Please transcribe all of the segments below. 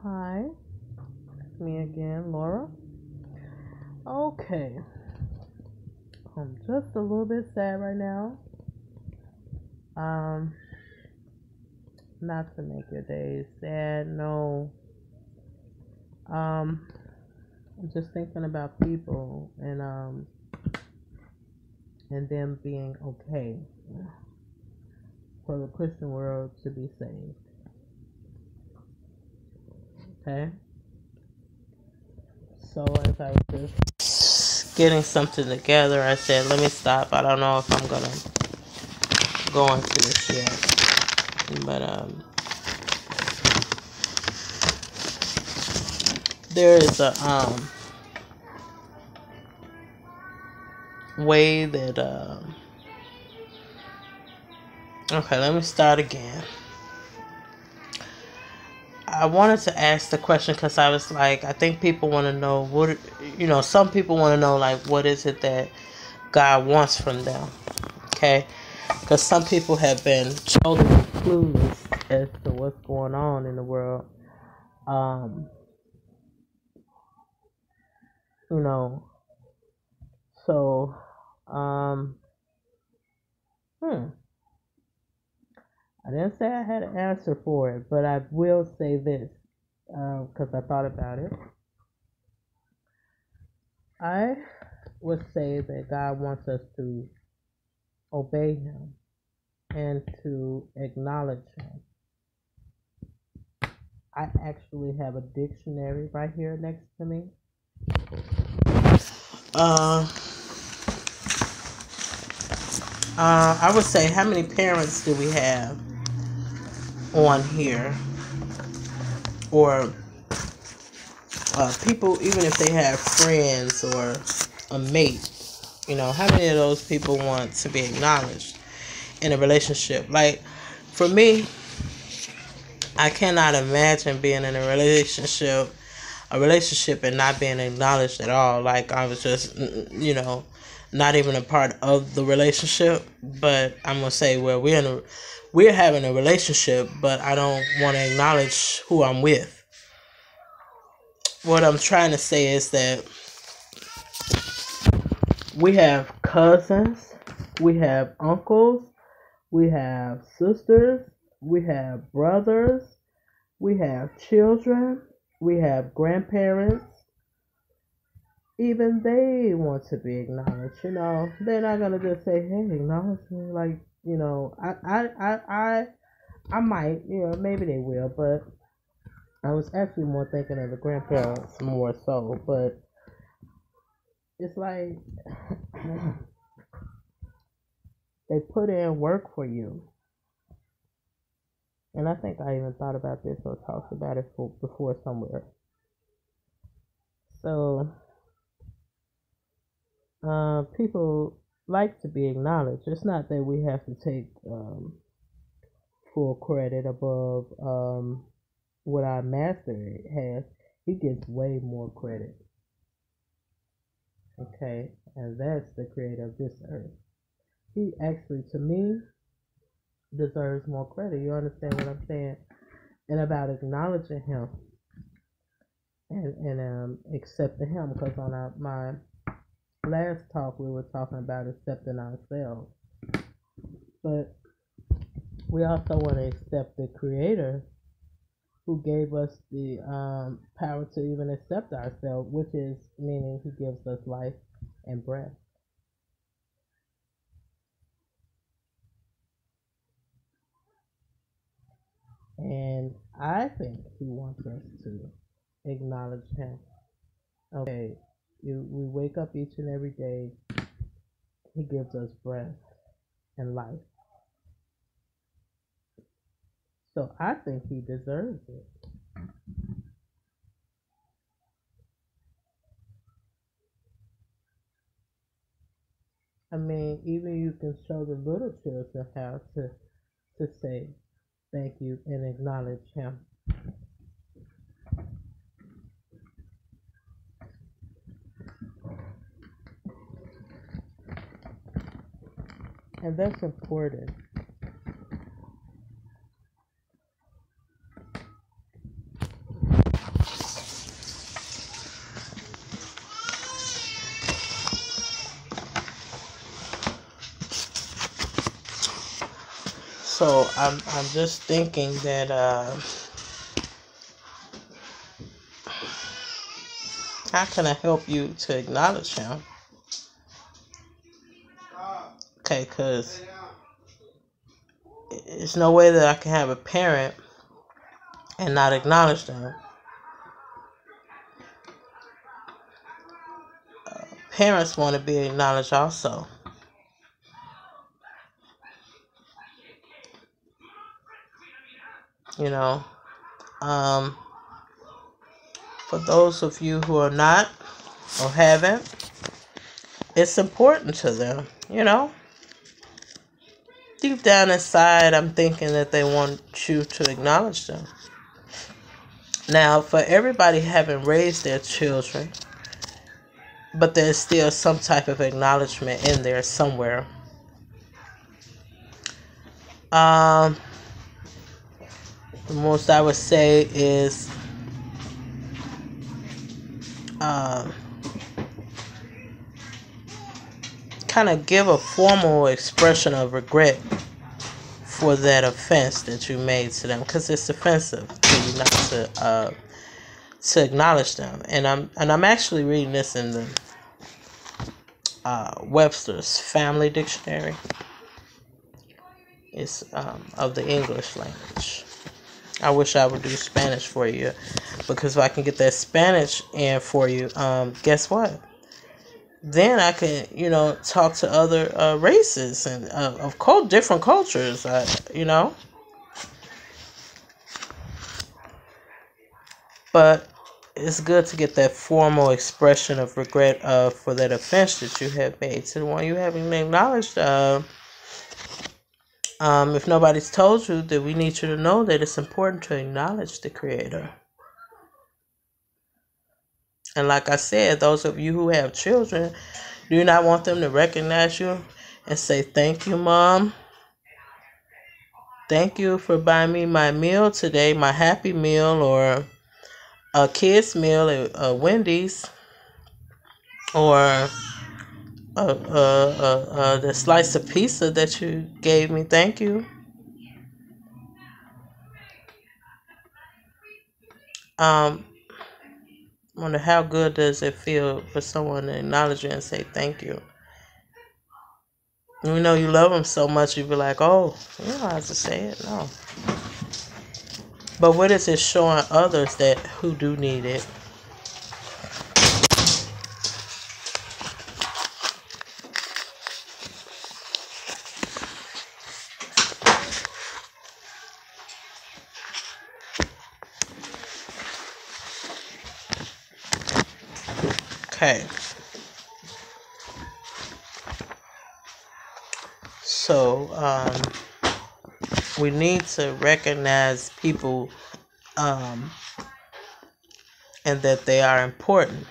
Hi, it's me again, Laura. Okay, I'm just a little bit sad right now. Um, Not to make your days sad, no. Um, I'm just thinking about people and them being okay for the Christian world to be saved. Okay? So as I was just getting something together, I said, let me stop. I don't know if I'm gonna go into this yet. But there is a way that okay, let me start again. I wanted to ask the question because I was like, I think people want to know what, some people want to know, like, what is it that God wants from them, okay? Because some people have been totally clueless as to what's going on in the world. You know, so, I didn't say I had an answer for it, but I will say this, because I thought about it. I would say that God wants us to obey Him and to acknowledge Him. I actually have a dictionary right here next to me. I would say, how many parents do we have on here? Or people, even if they have friends or a mate, how many of those people want to be acknowledged in a relationship? Like, for me, I cannot imagine being in a relationship and not being acknowledged at all. Like, I was just, not even a part of the relationship. But I'm gonna say, well, we're having a relationship, but I don't want to acknowledge who I'm with. What I'm trying to say is that we have cousins, we have uncles, we have sisters, we have brothers, we have children, we have grandparents. Even they want to be acknowledged. They're not gonna just say, "Hey, acknowledge me." Like, I might, maybe they will, but I was actually more thinking of the grandparents more so. But it's like they put in work for you. And I think I even thought about this or talked about it before somewhere. So, people like to be acknowledged. It's not that we have to take full credit above what our master has. He gets way more credit. Okay? And that's the creator of this earth. He actually, to me, deserves more credit. You understand what I'm saying? And about acknowledging him and accepting him, because on my last talk we were talking about accepting ourselves, but we also want to accept the creator who gave us the power to even accept ourselves, which is meaning he gives us life and breath. And I think he wants us to acknowledge him. Okay, we wake up each and every day. He gives us breath and life. So I think he deserves it. I mean, even you can show the little children how to say thank you and acknowledge him. And that's important. So I'm just thinking that how can I help you to acknowledge him? Okay, because there's no way that I can have a parent and not acknowledge them. Parents want to be acknowledged also. You know, for those of you who are not or haven't, it's important to them, you know. Deep down inside, I'm thinking that they want you to acknowledge them. Now, for everybody having raised their children, but there's still some type of acknowledgement in there somewhere. The most I would say is kind of give a formal expression of regret for that offense that you made to them, because it's offensive for you not to acknowledge them. And I'm actually reading this in the Webster's Family Dictionary. It's of the English language. I wish I would do Spanish for you, because if I can get that Spanish in for you, guess what? Then I can, talk to other races and of different . But it's good to get that formal expression of regret for that offense that you have made to the one you haven't acknowledged. If nobody's told you, that we need you to know that it's important to acknowledge the Creator. And like I said, those of you who have children, do you not want them to recognize you and say, "Thank you, Mom. Thank you for buying me my meal today, my Happy Meal, or a kid's meal at Wendy's, or the slice of pizza that you gave me. Thank you." Wonder how good does it feel for someone to acknowledge you and say thank you. You know you love them so much, you be like, "Oh, you don't have to say it." No. But what is it showing others that who do need it? Okay. So, we need to recognize people and that they are important.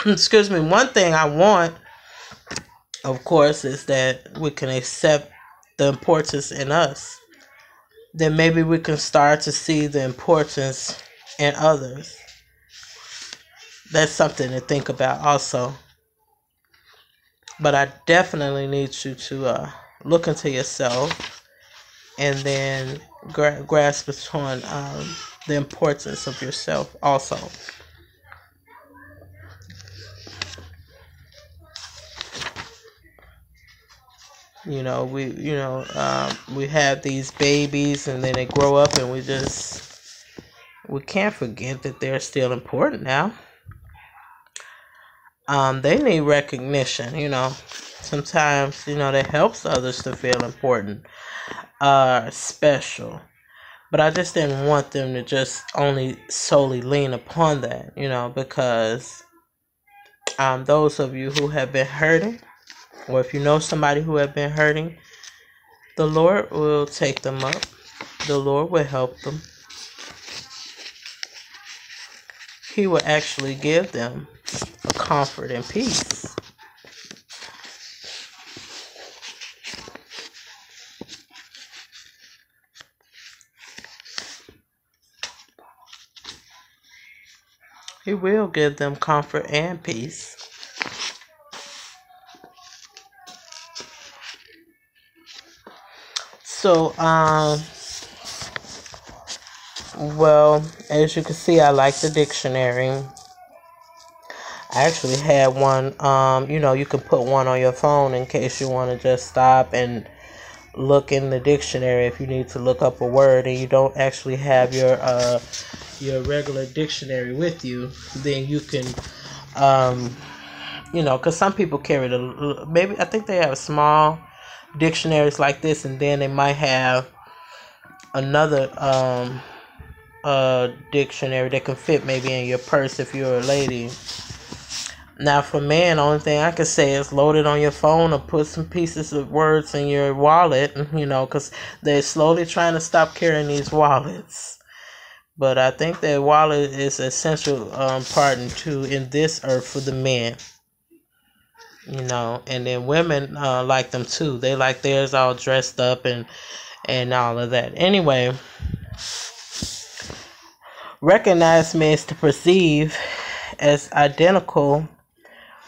Excuse me. One thing I want, of course, is that we can accept the importance in us. Then maybe we can start to see the importance in others. That's something to think about also. But I definitely need you to look into yourself and then grasp upon the importance of yourself also. We have these babies and then they grow up, and we can't forget that they're still important now. They need recognition, Sometimes, that helps others to feel important, special. But I just didn't want them to just only solely lean upon that, because those of you who have been hurting, or if you know somebody who have been hurting, the Lord will take them up. The Lord will help them. He will actually give them a comfort and peace. He will give them comfort and peace. So, well, as you can see, I like the dictionary. I actually had one, you can put one on your phone in case you want to just stop and look in the dictionary if you need to look up a word and you don't actually have your regular dictionary with you. Then you can, because some people carry maybe I think they have small dictionaries like this, and then they might have another dictionary that can fit maybe in your purse if you're a lady. Now for men, the only thing I can say is load it on your phone or put some pieces of words in your wallet, because they're slowly trying to stop carrying these wallets. But I think that wallet is an essential part in this earth for the men. And then women like them too. They like theirs all dressed up and all of that. Anyway, recognize means to perceive as identical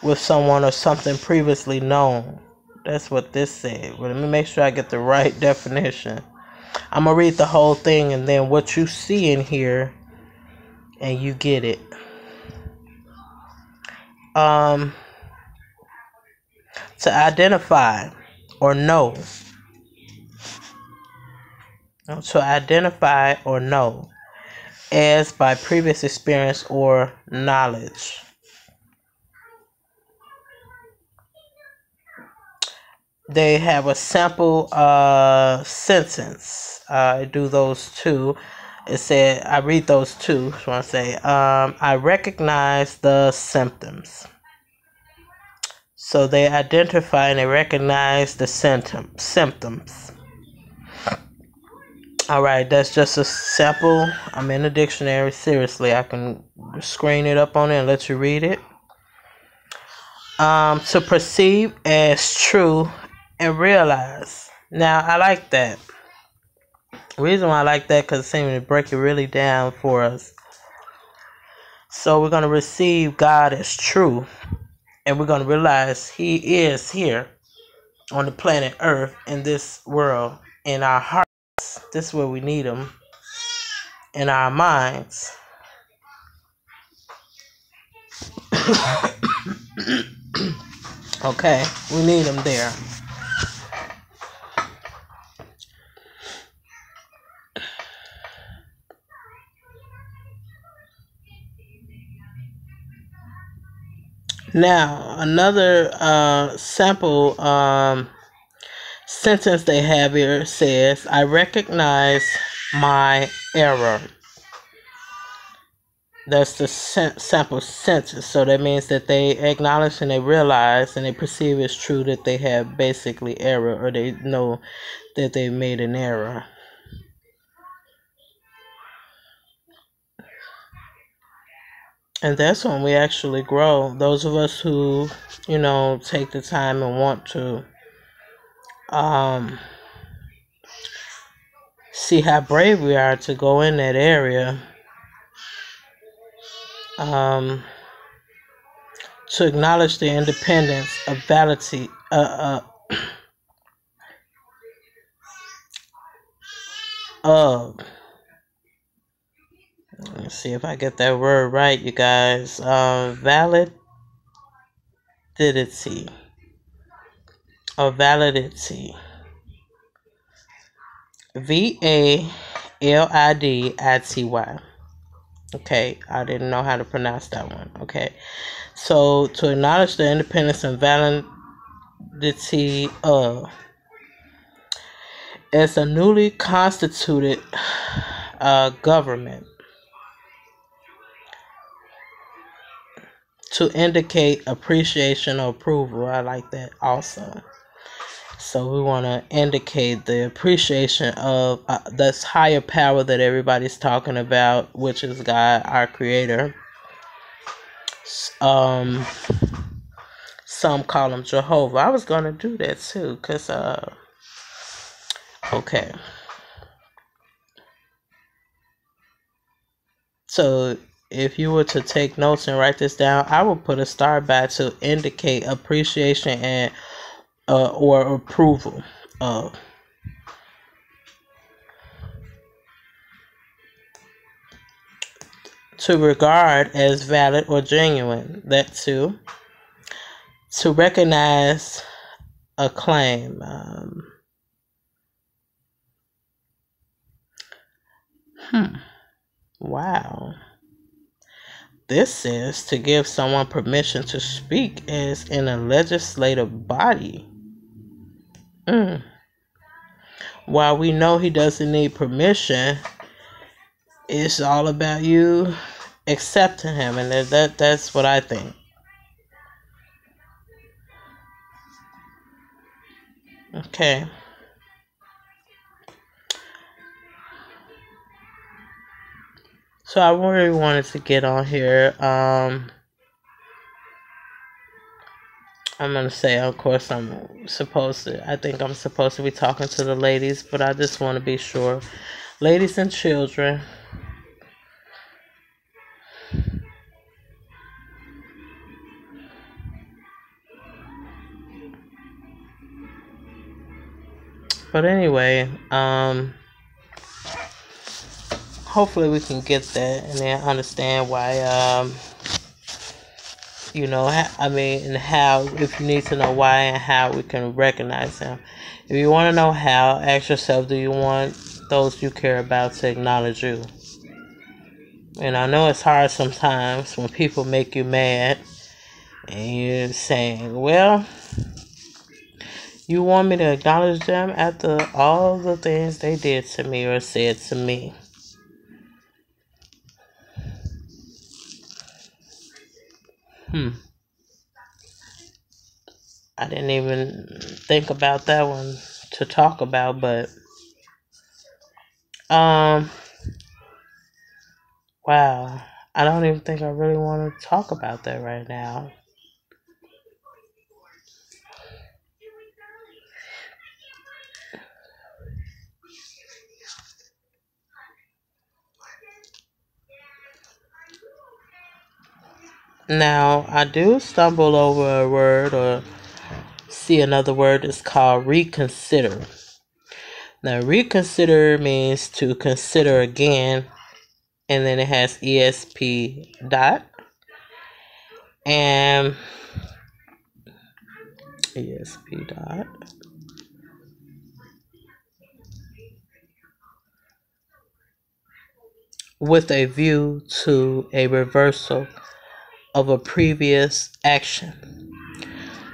with someone or something previously known. That's what this said. But let me make sure I get the right definition. I'm going to read the whole thing, and then what you see in here, and you get it. To identify or know. To identify or know as by previous experience or knowledge. They have a sample sentence. I do those two. It said, I read those two. So I say, I recognize the symptoms. So they identify and they recognize the symptoms. All right, that's just a sample. I'm in the dictionary. Seriously, I can screen it up on it and let you read it. To perceive as true and realize. Now, I like that. The reason why I like that because it seems to break it really down for us. So we're going to receive God as true. And we're going to realize He is here on the planet Earth, in this world, in our hearts. This is where we need Him. In our minds. Okay, we need Him there. Now, another sample sentence they have here says, I recognize my error. That's the sample sentence. So that means that they acknowledge and they realize and they perceive as true that they have basically error, or they know that they made an error. And that's when we actually grow. Those of us who, take the time and want to see how brave we are to go in that area. To acknowledge the independence of validity, of. Let me see if I get that word right, you guys. Validity. Or validity. VALIDITY. Okay, I didn't know how to pronounce that one. Okay, so to acknowledge the independence and validity of, as a newly constituted government, to indicate appreciation or approval. I like that also. So we want to indicate the appreciation of this higher power that everybody's talking about, which is God, our Creator. Some call Him Jehovah. I was going to do that too, because, okay. So if you were to take notes and write this down, I would put a star by to indicate appreciation and or approval of. to regard as valid or genuine. That too. To recognize a claim. Wow. This says to give someone permission to speak as in a legislative body. While we know he doesn't need permission, it's all about you accepting him, and that's what I think. Okay. So I really wanted to get on here. I'm going to say, of course, I think I'm supposed to be talking to the ladies, but I just want to be sure. Ladies and children. But anyway, hopefully we can get that and then understand why, and how, if you need to know why and how we can recognize them. If you want to know how, ask yourself, do you want those you care about to acknowledge you? And I know it's hard sometimes when people make you mad and you're saying, well, you want me to acknowledge them after all the things they did to me or said to me? I didn't even think about that one to talk about, but wow, I don't even think I really want to talk about that right now. Now, I do stumble over a word or see another word that's called reconsider. Now, reconsider means to consider again, and then it has ESP dot. And ESP dot. With a view to a reversal of a previous action.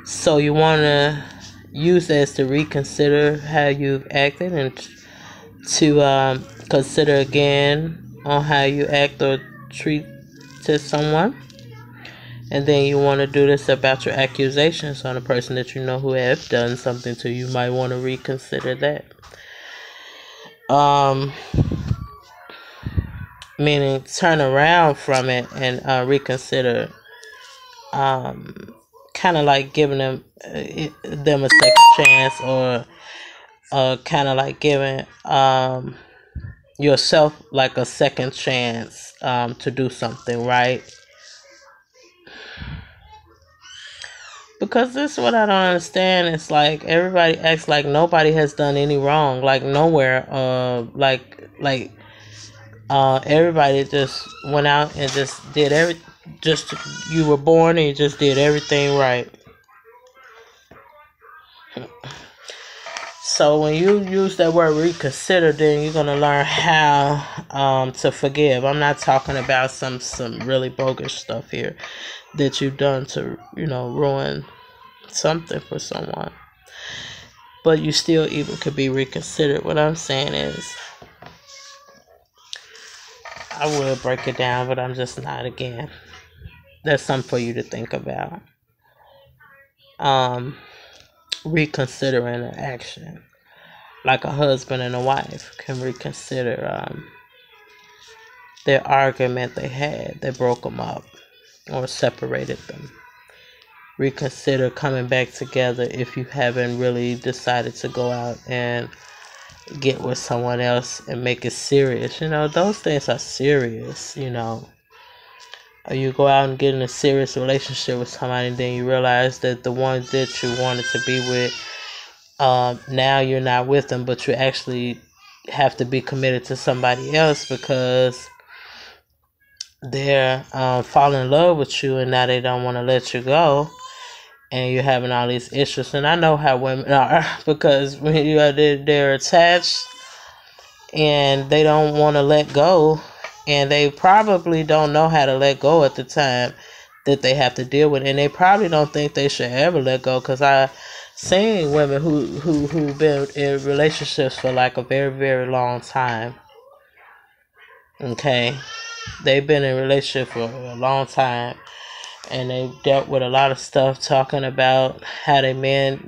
So you want to use this to reconsider how you've acted and to consider again on how you act or treat to someone. And then you want to do this about your accusations on a person that you know who have done something to you. You might want to reconsider that. Meaning turn around from it and reconsider. Kind of like giving them a second chance, or kind of like giving yourself like a second chance to do something right. Because this is what I don't understand. It's like everybody acts like nobody has done any wrong. Like nowhere. Everybody just went out and just did you were born and you just did everything right. So when you use that word reconsider, then you're gonna learn how to forgive. I'm not talking about some really bogus stuff here that you've done to ruin something for someone. But you still even could be reconsidered. What I'm saying is, I will break it down, but I'm just not again. That's something for you to think about. Reconsidering an action. Like a husband and a wife can reconsider their argument they had that broke them up or separated them. Reconsider coming back together if you haven't really decided to go out and get with someone else and make it serious. Those things are serious, Or you go out and get in a serious relationship with somebody and then you realize that the one that you wanted to be with, now you're not with them, but you actually have to be committed to somebody else because they're falling in love with you, and now they don't want to let you go, and you're having all these issues. And I know how women are because when you are they're attached and they don't want to let go, and they probably don't know how to let go at the time that they have to deal with, and they probably don't think they should ever let go. Because I seen women who've been in relationships for like a very, very long time. Okay, they've been in a relationship for a long time, and they dealt with a lot of stuff, talking about how they men,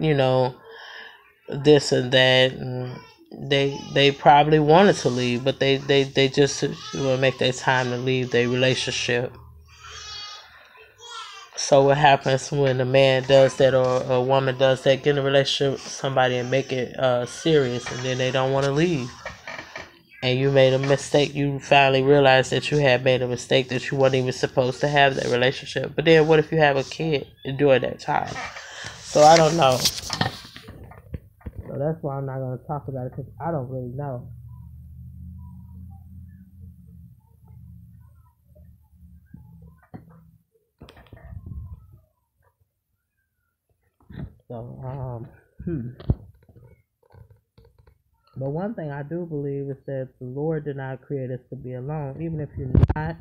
this and that, and they probably wanted to leave, but they just will make their time to leave their relationship. So what happens when a man does that, or a woman does that, get in a relationship with somebody and make it serious, and then they don't want to leave, and you made a mistake, you finally realize that you had made a mistake, that you weren't even supposed to have that relationship. But then what if you have a kid during that time? So I don't know. So that's why I'm not going to talk about it, because I don't really know. So, but one thing I do believe is that the Lord did not create us to be alone. Even if you're not,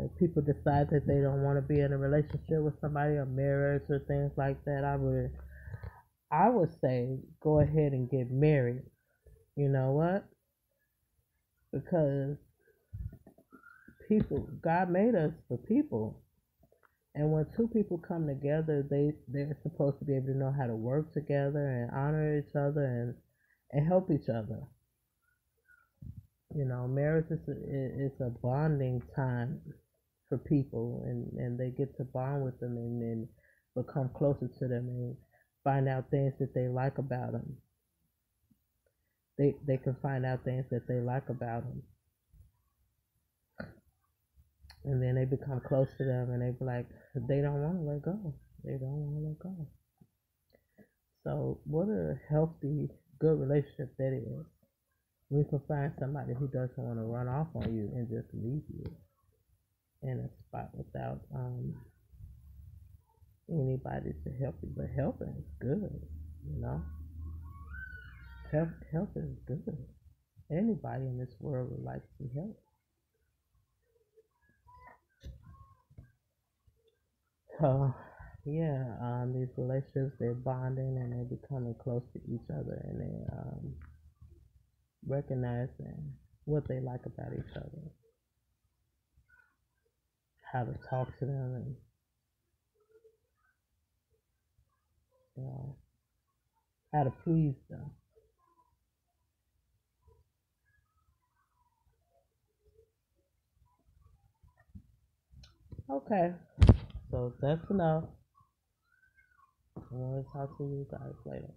if people decide that they don't want to be in a relationship with somebody, or marriage or things like that, I would say go ahead and get married. You know what? Because God made us for people. And when two people come together, they're supposed to be able to know how to work together and honor each other, and help each other. Marriage is a bonding time for people, and they get to bond with them, and become closer to them, and find out things that they like about them. They can find out things that they like about them, and then they become close to them, and they be like, they don't want to let go. They don't want to let go. So what a healthy, good relationship that is. We can find somebody who doesn't want to run off on you and just leave you in a spot without anybody to help you. But helping is good, you know. Help is good. Anybody in this world would like to be helped. So yeah, these relationships, they're bonding, and they're becoming close to each other, and they recognizing what they like about each other, how to talk to them, and you know, how to please them. Okay, so that's enough. I want to talk to you guys later.